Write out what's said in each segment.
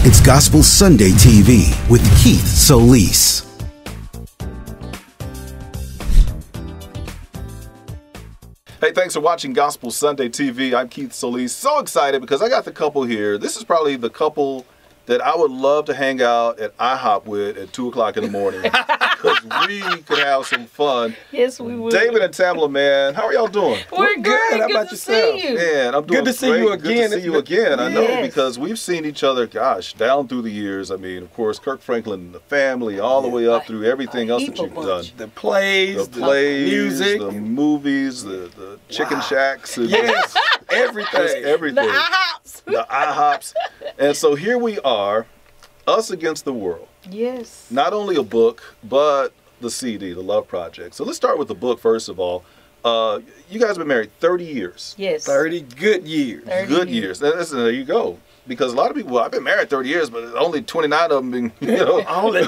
It's Gospel Sunday TV with Keith Solis. Hey, thanks for watching Gospel Sunday TV. I'm Keith Solis. So excited because I got the couple here. This is probably the couple that I would love to hang out at IHOP with at 2 o'clock in the morning because we could have some fun. Yes, we would. David and Tamela Mann, how are y'all doing? We're good. How Good about to yourself? see you. Man, I'm doing Good to see great. you again. Good to see you again. I know, Yes. because we've seen each other, gosh, down through the years. I mean, of course, Kirk Franklin and the family, all the way up through everything else that you've done. The plays, The plays, music, the movies, the chicken shacks. And yes, everything. just everything. The IHOPs. The IHOPs. And so here we are, us against the world. Yes. Not only a book, but the CD, The Love Project. So let's start with the book first of all. You guys have been married 30 years. Yes. 30 good years. 30 Good years. There you go. Because a lot of people, I've been married 30 years, but only 29 of them been, Only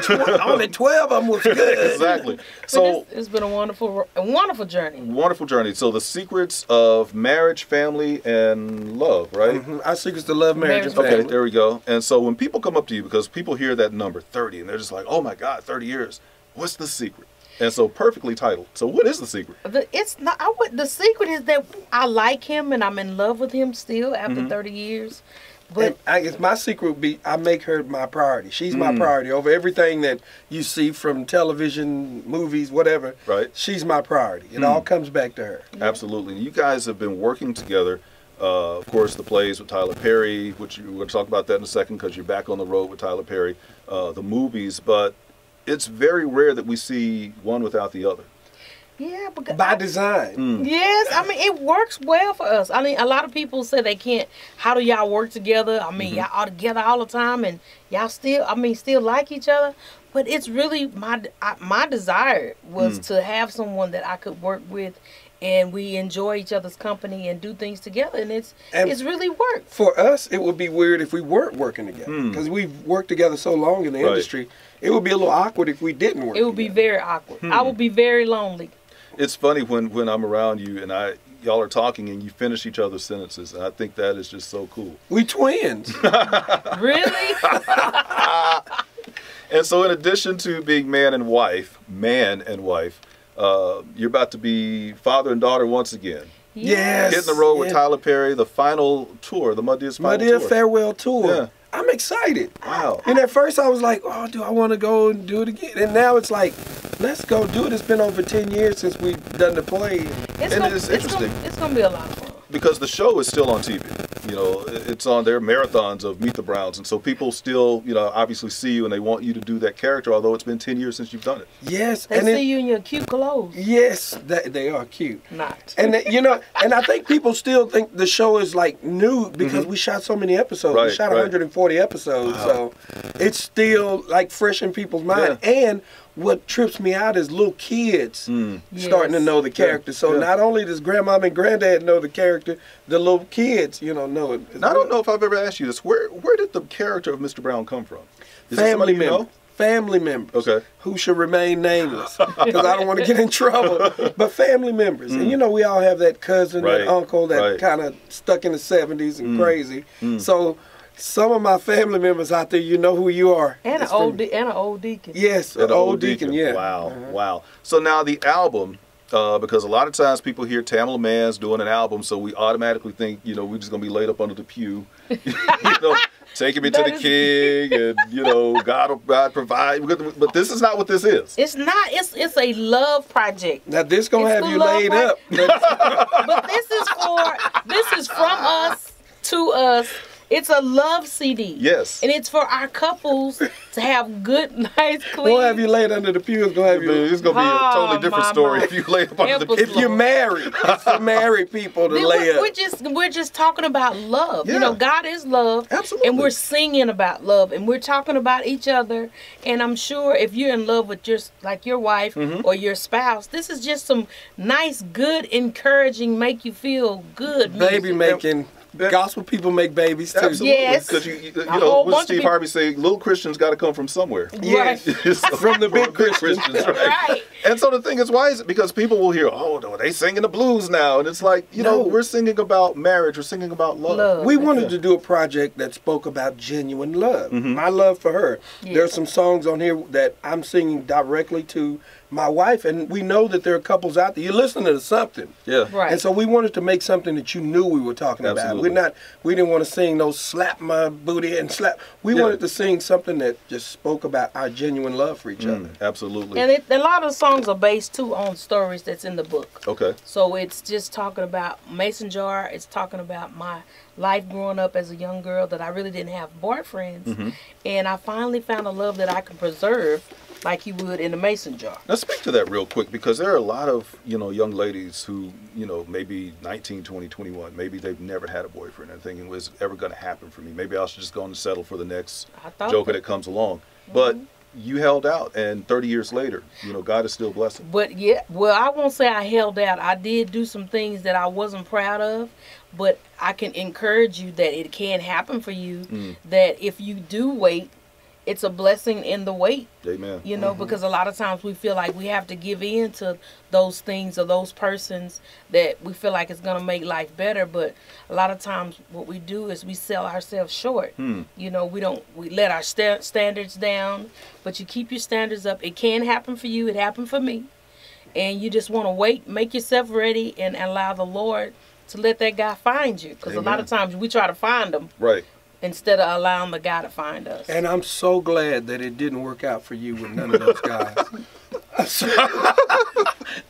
12 of them was good. Exactly. But So it's been a wonderful journey. wonderful journey. So the secrets of marriage, family, and love, right? Our secrets to love, marriage, and Marriage. family. Okay, there we go. And so when people come up to you, because people hear that number 30 and they're just like, oh my God, 30 years. What's the secret? And so perfectly titled. So what is the secret? The secret is that I like him and I'm in love with him still after 30 years. But And I guess my secret would be I make her my priority. She's my priority over everything that you see from television, movies, whatever. Right. She's my priority. It all comes back to her. Absolutely. You guys have been working together. Of course, the plays with Tyler Perry, which we're going to talk about that in a second because you're back on the road with Tyler Perry. The movies, but it's very rare that we see one without the other. yeah, because By design. yes, I mean it works well for us. I mean, a lot of people say they can't. How do y'all work together? I mean, y'all are together all the time, and y'all still like each other. But it's really my desire was to have someone that I could work with, and we enjoy each other's company and do things together, and it's really worked. For us, it would be weird if we weren't working together because we've worked together so long in the Right. industry. It would be a little awkward if we didn't work. It would be very awkward. I would be very lonely. It's funny when I'm around you and y'all are talking and you finish each other's sentences, and I think that is just so cool. We twins. Really? And so in addition to being man and wife, you're about to be father and daughter once again. Yes. Hitting the road with Tyler Perry, the final tour, the My Dear's My final dear tour. farewell tour. Yeah. I'm excited. Wow. And at first I was like, oh, do I want to go and do it again? And now it's like, let's go do it. It's been over 10 years since we've done the play. It's interesting. It's gonna be a lot of fun. Because the show is still on TV. You know, it's on their marathons of Meet the Browns. And so people still, obviously see you and they want you to do that character, although it's been 10 years since you've done it. Yes. They and see you in your cute clothes. Yes, they are cute. Not. And and I think people still think the show is like new because we shot so many episodes. Right, We shot right. 140 episodes, so it's still like fresh in people's mind. Yeah. And what trips me out is little kids starting to Yes. know the character. So Yeah. not only does grandmom and granddad know the character, the little kids, know it. as Now, I don't well. know if I've ever asked you this. Where did the character of Mr. Brown come from? Is it Family somebody you members. know? Family members. Okay. Who should remain nameless because I don't want to get in trouble. But family members, and we all have that cousin, Right, that uncle that right. kind of stuck in the 70s and crazy. So some of my family members out there, you know who you are. And It's an old from- and an old deacon. Yes, An an old deacon. Yeah. Wow, wow. So now the album, because a lot of times people hear Tamela Mann's doing an album, so we automatically think, we're just going to be laid up under the pew, taking me to That the is- king, and, God provide. But this is not what this is. It's not. It's a love project. Now this gonna It's have the you love laid right- up. But this is from us to us. It's a love CD. Yes. And it's for our couples to have good, nice, clean. Won't have you laid under the pew. It's gonna have you. It's going to be a totally Oh, different my, story my. if you lay up under Help the us, pew. If you're married, it's for married people to Then lay up. we're just talking about love. Yeah. God is love. Absolutely. And we're singing about love, and we're talking about each other. And I'm sure if you're in love with your wife or your spouse, this is just some nice, good, encouraging, make you feel good Baby music. making Gospel people make babies too. Absolutely. Yes. Because you whole know, what bunch of Steve people- Harvey say, little Christians got to come from somewhere. Yes. From the big Christians. Right. And so the thing is, why is it? Because people will hear, oh, no, they singing the blues now. And it's like, you know, No. we're singing about marriage. We're singing about love. Love. We wanted to do a project that spoke about genuine love. My love for her. Yeah. There's some songs on here that I'm singing directly to my wife, and we know that there are couples out there. You're listening to something. Yeah. Right. And so we wanted to make something that you knew we were talking Absolutely. about. We didn't want to sing those slap my booty and slap. We Yeah. wanted to sing something that just spoke about our genuine love for each other. Absolutely. And a lot of the songs are based too on stories that's in the book. Okay. So it's just talking about Mason jar. It's talking about my life growing up as a young girl that I really didn't have boyfriends. And I finally found a love that I can preserve like you would in a mason jar. Now speak to that real quick, because there are a lot of, you know, young ladies who, you know, maybe 19, 20, 21, maybe they've never had a boyfriend and thinking, was it ever going to happen for me? Maybe I should just go and settle for the next I thought joker that. that comes along. But you held out, and 30 years later, you know, God is still blessing. But yeah, well, I won't say I held out. I did do some things that I wasn't proud of, but I can encourage you that it can happen for you, that if you do wait, it's a blessing in the wait. Amen. You know, because a lot of times we feel like we have to give in to those things or those persons that we feel like it's going to make life better. But a lot of times what we do is we sell ourselves short. You know, we let our standards down, but you keep your standards up. It can happen for you. It happened for me. And you just want to wait, make yourself ready, and allow the Lord to let that guy find you. Because a lot of times we try to find them Right. instead of allowing the guy to find us. And I'm so glad that it didn't work out for you with none of those guys.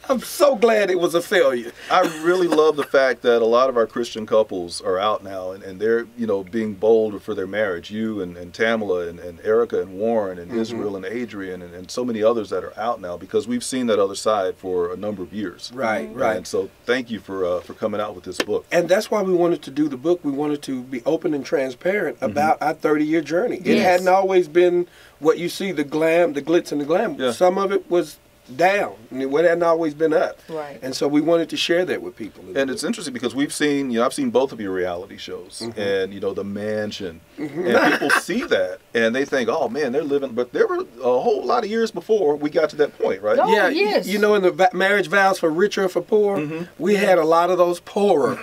I'm so glad it was a failure. I really love the fact that a lot of our Christian couples are out now, and they're, you know, being bold for their marriage. You and Tamela and Erica and Warren and Israel and Adrian and so many others that are out now, because we've seen that other side for a number of years. Right, right. And so thank you for coming out with this book. And that's why we wanted to do the book. We wanted to be open and transparent about our 30-year journey. It Yes. hadn't always been what you see, the glam, the glitz and the glam. Yeah. Some of it was down. I mean, it hadn't always been up. Right. And so we wanted to share that with people. And it's interesting because we've seen, you know, I've seen both of your reality shows and, you know, The Mansion. And people see that and they think, oh, man, they're living. But there were a whole lot of years before we got to that point, right? Oh, Yeah, yes. you know, in the marriage vows for richer or for poor, we had a lot of those poorer.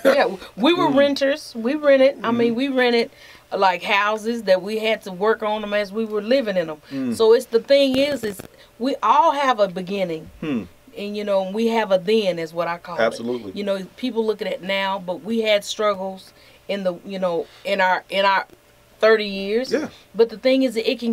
Yeah, we were renters. We rented. I mean, we rented like houses that we had to work on them as we were living in them. So it's the thing is we all have a beginning. And you know, we have a then is what I call Absolutely. it. You know, people look at it now, but we had struggles in the, you know, in our 30 years. Yeah. But the thing is that it can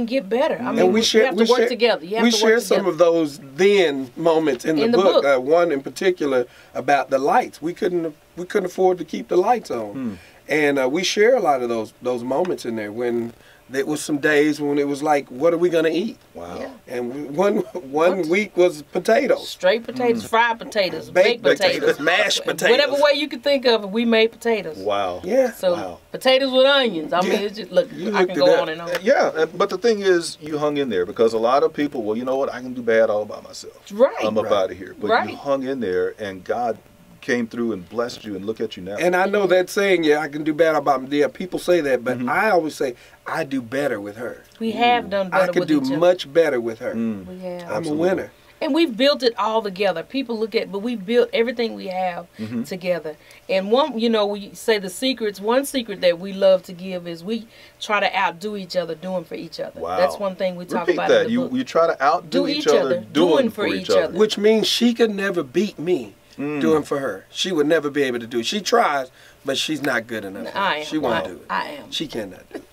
get better. I mean, And we you have to work share, together. You have we to share work some together. of those then moments in the book. One in particular about the lights. We couldn't afford to keep the lights on, and we share a lot of those moments in there when there was some days when it was like, what are we gonna eat? Wow. Yeah. And one week was potatoes, Straight potatoes, fried potatoes, baked baked potatoes, mashed potatoes, Whatever way you could think of it, we made potatoes. Wow. Yeah. So Wow. potatoes with onions. I mean, Yeah. it's just, look, You I looked can it go up. on and on. Yeah, but the thing is, you hung in there because a lot of people, well, you know what, I can do bad all by myself. Right. I'm up Right. out of here. But Right. you hung in there, and God came through and blessed you, and look at you now. And I know that saying, yeah, I can do better about yeah, people say that, but I always say I do better with her. We have done better I could with do each other. much better with her. We have. I'm a Absolutely. winner. And we've built it all together. People look at, but we've built everything we have together. And one, you know, we say the secrets, one secret that we love to give is we try to outdo each other doing for each other. Wow. That's one thing we talk Repeat about that. in the book. You try to outdo Do each other doing for each other. Which means she could never beat me doing for her. She would never be able to do it. She tries, but she's not good enough. I am. She won't do it. I am. She cannot do it.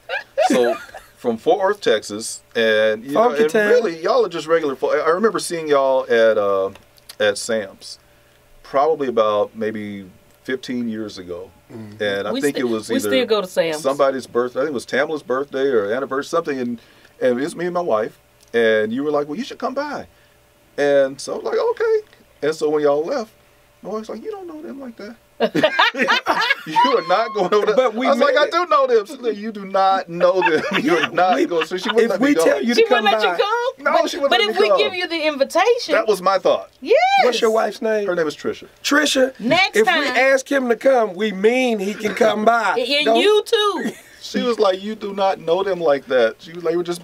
So from Fort Worth, Texas, and you know, Funky and town. really, y'all are just regular. I remember seeing y'all at Sam's, probably about maybe 15 years ago, and I think it was we either still go to Sam's. somebody's birthday. I think it was Tamela's birthday or anniversary, something, and it was me and my wife, and you were like, "Well, you should come by," and so I was like, "Okay," and so when y'all left, my wife's like, "You don't know them like that." You are not going over there. But we I was like, I it. do know them. She's like, you do not know them. You're not going. So she wouldn't let me go. Tell you She to come wouldn't let by, you come? No, she wouldn't But let if me we come. give you the invitation. That was my thought. Yes. What's your wife's name? Her name is Trisha. Trisha. Next if time. we ask him to come, we mean he can come by. And Don't- you too. She was like, you do not know them like that. She was like, we're just,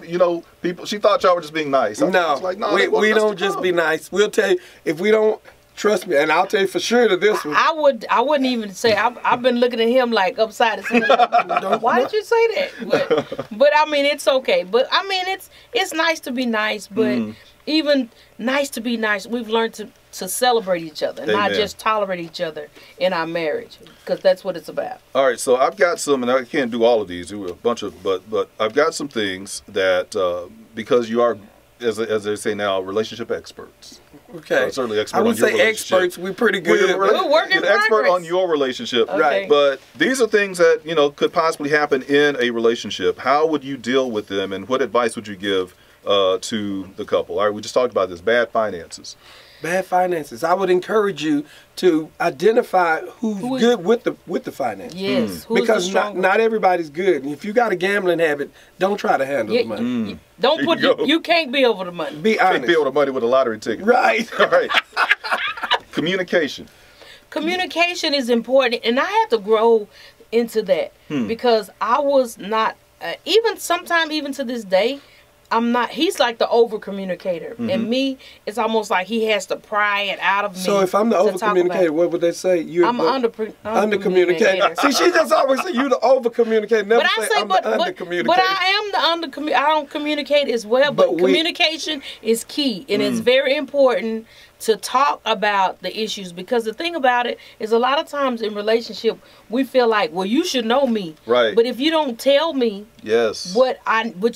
people. She thought y'all were just being nice. I was like, no, we don't just be nice. We'll tell you if we don't. Trust me, and I'll tell you for sure that this one. I wouldn't even say. I've been looking at him like upside his head. Why did you say that? But I mean, it's okay. But I mean, it's nice to be nice. But even nice to be nice, we've learned to celebrate each other, and not just tolerate each other in our marriage, because that's what it's about. All right, so I've got some, and I can't do all of these. There were a bunch of, but I've got some things that because you are, as they say now, relationship experts. Okay. Certainly expert I on would your say relationship. experts. We're pretty good. We're work in expert progress. on your relationship. Okay. Right. But these are things that, could possibly happen in a relationship. How would you deal with them, and what advice would you give to the couple? All right, we just talked about this, bad finances. Bad finances. I would encourage you to identify who's good with the finances. Yes. Who's Because the stronger? not everybody's good. And if you got a gambling habit, don't try to handle the money. Don't put There you go. you can't be over the money. Be Can't honest. be able to money with a lottery ticket. Right. All right. Communication. Communication is important, and I had to grow into that because I was not even to this day. I'm not. He's like the over communicator, and me, it's almost like he has to pry it out of me. So if I'm the to over talk about communicator, it. what would they say? You're I'm the under communicator. See, she just always say you the over communicator. Never But say I say, I'm but the under communicator. but I am the under. I don't communicate as well. But communication is key, and it's very important to talk about the issues, because the thing about it is a lot of times in relationship we feel like, well, you should know me, Right. But if you don't tell me Yes. what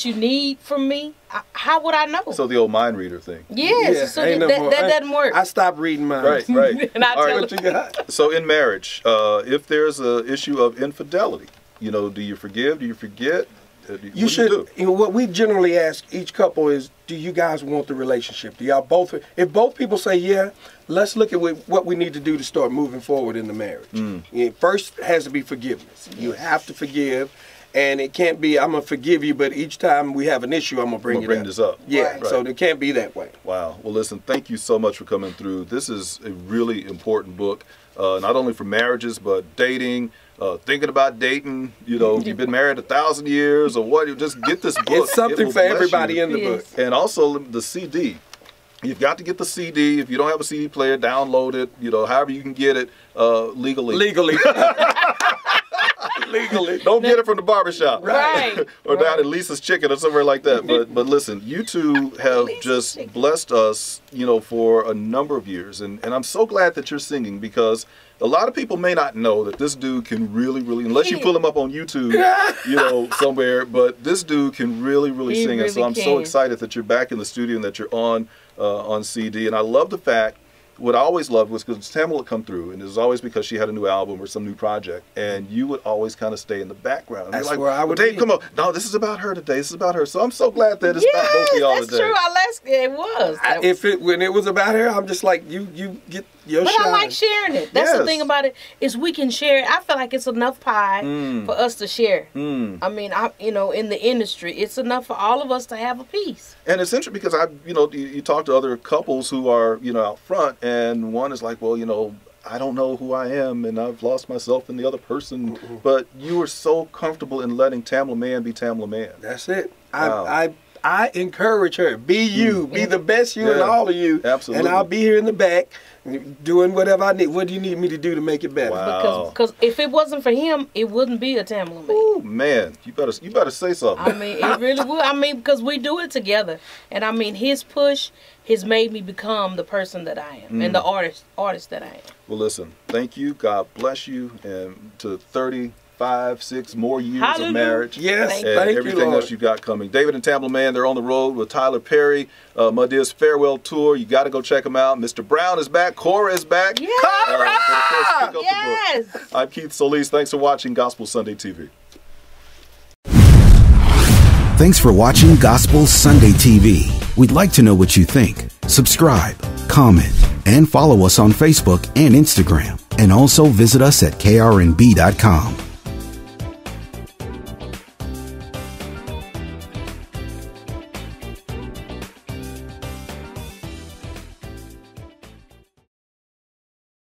you need from me, how would I know? So the old mind reader thing. Yes, Yeah, so ain't no that more. doesn't work. I stopped reading mine. Right, right. And I All tell right. What you got? So in marriage, if there's an issue of infidelity, do you forgive? Do you forget? What do You should. do? What we generally ask each couple is, do you guys want the relationship? Do y'all both? If both people say yeah, let's look at what we need to do to start moving forward in the marriage. First has to be forgiveness. You have to forgive, and it can't be I'm gonna forgive you, but each time we have an issue, I'm gonna bring this up. Yeah, Right. so it can't be that way. Wow. Well, listen, thank you so much for coming through. This is a really important book, not only for marriages, but dating, thinking about dating. You've been married 1,000 years or what, just get this book. It's something will for bless everybody you. in the book. Yes. And also the CD. You've got to get the CD. If you don't have a CD player, download it. However you can get it legally. Legally. Legally. Don't get it from the barbershop. Right. Or down at Lisa's Chicken or somewhere like that. But listen, you two have just blessed us, for a number of years. And I'm so glad that you're singing, because a lot of people may not know that this dude can really, really, unless you pull him up on YouTube, somewhere, but this dude can really, really He sing. And so really I'm so can. excited that you're back in the studio and that you're on CD. And I love the fact, what I always loved was because Tamela would come through, and it was always because she had a new album or some new project, and you would always kind of stay in the background. That's You're like, where I would Dave, be. come on. No, this is about her today. This is about her. So I'm so glad that it's about both of y'all that's today. true. It was. When it was about her, I'm just like, you get your But shine. I like sharing it. That's the Yes. thing about it, is we can share it. I feel like it's enough pie for us to share. I mean, in the industry, it's enough for all of us to have a piece. And it's interesting because you talk to other couples who are, out front, and one is like, well, I don't know who I am, and I've lost myself in the other person. But you were so comfortable in letting Tamela Mann be Tamela Mann. That's it. Wow. I encourage her. Be you. Be the best you and all of you. Absolutely. And I'll be here in the back doing whatever I need. What do you need me to do to make it better? Wow. Because if it wasn't for him, it wouldn't be a Tamela Mann. Ooh, man, you better say something. I mean, it really would. I mean, because we do it together. And I mean, his push has made me become the person that I am and the artist that I am. Well, listen, thank you. God bless you. And to 35-6 more years Hallelujah. of marriage. Yes, Thank And thank you, everything Lord. else you've got coming. David and Tamela Mann, they're on the road with Tyler Perry. Madea's farewell tour. You got to go check them out. Mr. Brown is back. Cora is back. Yes. But of course, pick up the book. Yes. I'm Keith Solis. Thanks for watching Gospel Sunday TV. Thanks for watching Gospel Sunday TV. We'd like to know what you think. Subscribe, comment, and follow us on Facebook and Instagram. And also visit us at krnb.com.